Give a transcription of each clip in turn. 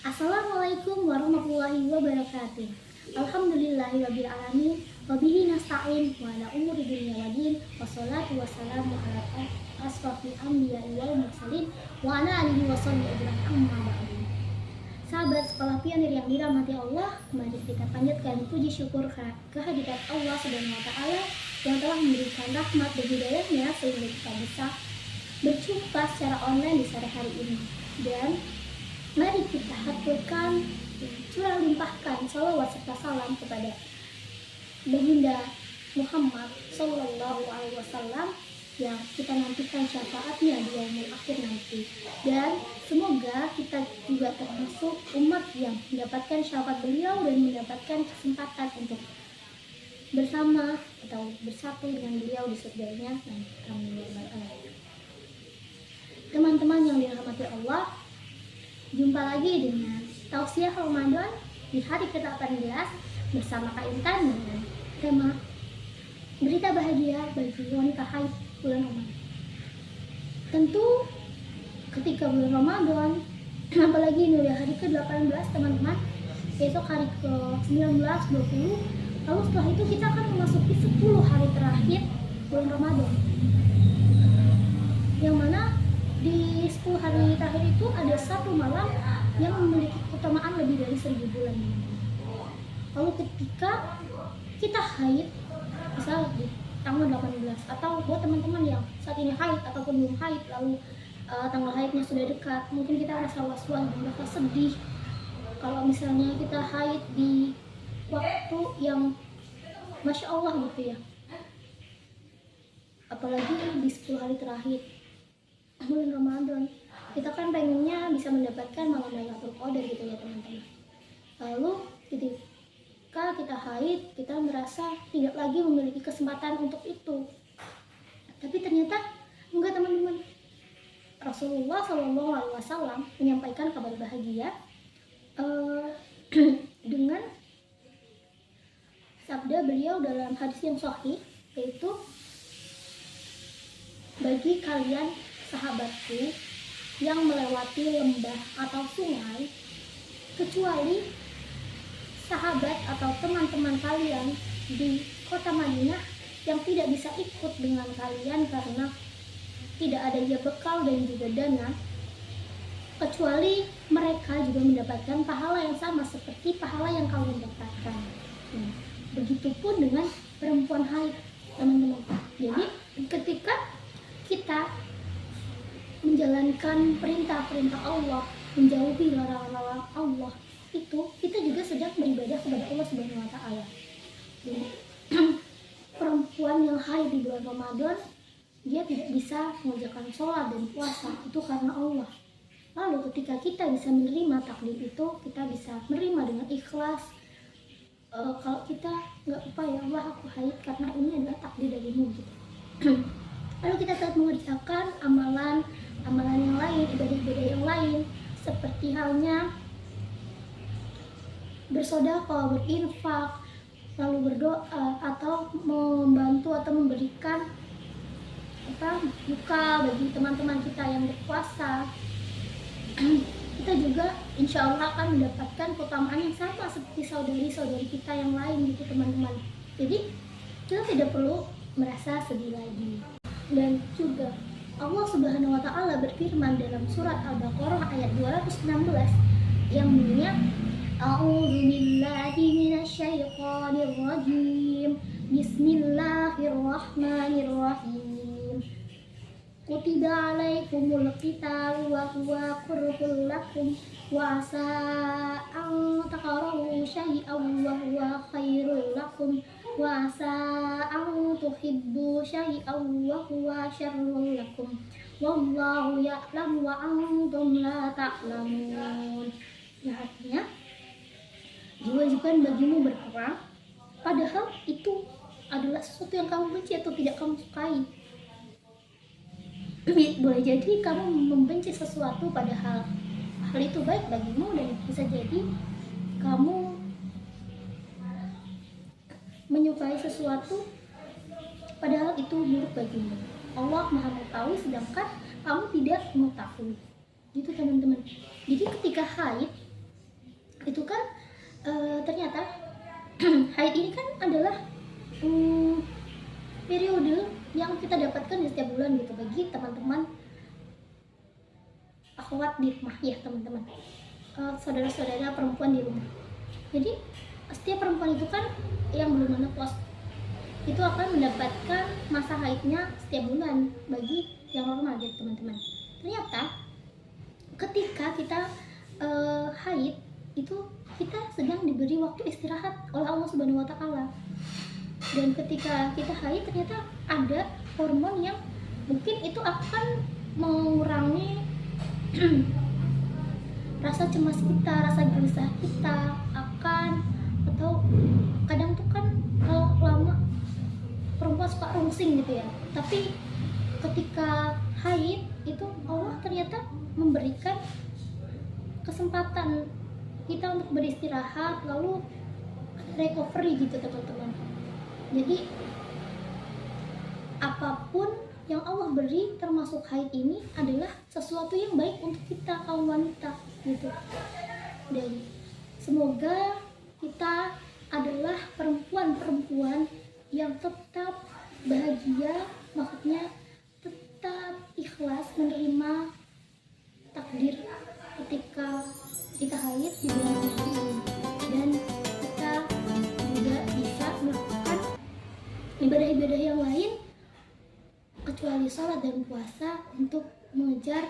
Assalamualaikum warahmatullahi wabarakatuh. Alhamdulillahirabbil alamin wa bihi nasta'in wa ala umuri dunya waddin wassalatu wassalamu ala asrofil anbiya'i wal mursalin wa ala alihi wa sahbihi ajma'in amma ba'du. Sahabat sekolah pionir yang dirahmati Allah, mari kita panjatkan puji syukur kehadirat Allah Subhanahu wa taala yang telah memberikan rahmat dan hidayahnya sehingga kita bisa berjumpa secara online di sore hari ini. Dan mari kita haturkan, curah limpahkan salawat serta salam kepada Baginda Muhammad Sallallahu Alaihi Wasallam yang kita nantikan syafaatnya di yaumul akhir nanti. Dan semoga kita juga termasuk umat yang mendapatkan syafaat beliau dan mendapatkan kesempatan untuk bersama atau bersatu dengan beliau di surganya. Amin. Teman-teman yang dirahmati Allah, jumpa lagi dengan Tausiah Ramadan di hari ke-18 bersama Kak Intan dengan tema berita bahagia bagi wanita haid bulan Ramadan. Tentu ketika bulan Ramadan, apalagi ini udah hari ke-18 teman-teman, besok hari ke-19, 20, lalu setelah itu kita akan memasuki 10 hari terakhir bulan Ramadan, yang mana di 10 hari terakhir itu ada satu malam yang memiliki keutamaan lebih dari 1000 bulan. Lalu ketika kita haid, misal di tanggal 18, atau buat teman-teman yang saat ini haid ataupun belum haid, lalu tanggal haidnya sudah dekat, mungkin kita merasa was-was dan merasa sedih kalau misalnya kita haid di waktu yang Masya Allah gitu ya, apalagi di 10 hari terakhir bulan Ramadan. Kita kan pengennya bisa mendapatkan malam Lailatul Qadar gitu ya teman-teman. Lalu ketika kita haid, kita merasa tidak lagi memiliki kesempatan untuk itu. Tapi ternyata enggak teman-teman. Rasulullah SAW menyampaikan kabar bahagia dengan sabda beliau dalam hadis yang sahih, yaitu bagi kalian sahabatku yang melewati lembah atau sungai, kecuali sahabat atau teman-teman kalian di kota Madinah yang tidak bisa ikut dengan kalian karena tidak ada bekal dan juga dana, kecuali mereka juga mendapatkan pahala yang sama seperti pahala yang kalian dapatkan. Begitupun dengan perempuan haid teman-teman. Jadi ketika kita menjalankan perintah-perintah Allah, menjauhi larangan-larangan Allah, itu kita juga sedang beribadah kepada Allah Subhanahu wa taala. Perempuan yang haid di bulan Ramadan, dia tidak bisa mengerjakan sholat dan puasa, itu karena Allah. Lalu ketika kita bisa menerima takdir itu, kita bisa menerima dengan ikhlas. Kalau kita nggak apa ya Allah, aku haid karena ini adalah takdir darimu gitu. Lalu kita tetap mengerjakan amalan yang lain, ibadah-ibadah yang lain, seperti halnya bersedekah, berinfak, lalu berdoa, atau membantu atau memberikan buka bagi teman-teman kita yang berpuasa. Kita juga insya Allah akan mendapatkan keutamaan yang sama seperti saudari-saudari kita yang lain gitu teman-teman. Jadi kita tidak perlu merasa sedih lagi. Dan juga Allah Subhanahu wa taala berfirman dalam surat Al-Baqarah ayat 216 yang bunyinya A'udzubillahi minasyaitonir rajim. Bismillahirrahmanirrahim. Kutiba 'alaikumul qitalu wa huwa kurhul lakum wa asa an takrahu syai'an wa huwa khairul lakum wa asa an tuhibbu syai'an wa huwa syarrul lakum wallahu ya'lamu wa antum la ta'lamun. Ya, artinya diwajibkan bagimu berperang padahal itu adalah sesuatu yang kamu benci atau tidak kamu sukai. Boleh jadi kamu membenci sesuatu padahal hal itu baik bagimu, dan bisa jadi kamu menyukai sesuatu padahal itu buruk bagimu. Allah Maha mengetahui sedangkan kamu tidak mengetahui. Gitu teman-teman. Jadi ketika haid itu kan ternyata haid ini kan adalah periode yang kita dapatkan di setiap bulan gitu bagi teman-teman akhwat di rumah ya teman-teman, saudara-saudara perempuan di rumah. Jadi setiap perempuan itu kan yang belum menopause itu akan mendapatkan masa haidnya setiap bulan bagi yang normal gitu teman-teman. Ternyata ketika kita haid itu kita sedang diberi waktu istirahat oleh Allah Subhanahu wa taala. Dan ketika kita haid ternyata ada hormon yang mungkin itu akan mengurangi rasa cemas kita, rasa gelisah kita akan, atau kadang tuh kan kalau lama perempuan suka rungsing gitu ya. Tapi ketika haid itu Allah ternyata memberikan kesempatan kita untuk beristirahat, lalu recovery gitu teman-teman. Jadi apapun yang Allah beri termasuk haid ini adalah sesuatu yang baik untuk kita kaum wanita gitu. Dan semoga kita adalah perempuan-perempuan yang tetap bahagia, maksudnya tetap ikhlas menerima takdir ketika kita haid di bulan Ramadan, dan kita juga bisa melakukan ibadah-ibadah yang lain kecuali sholat dan puasa untuk mengejar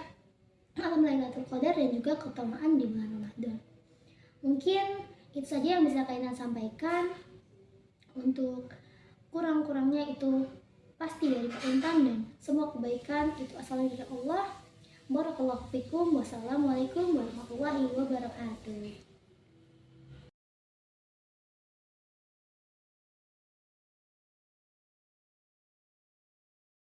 malam Lailatul Qadar dan juga keutamaan di bulan Ramadan. Mungkin itu saja yang bisa kalian sampaikan. Untuk kurang-kurangnya itu pasti dari Intan, dan semua kebaikan itu asalnya dari Allah. Barakallahu fikum. Wassalamualaikum warahmatullahi wabarakatuh.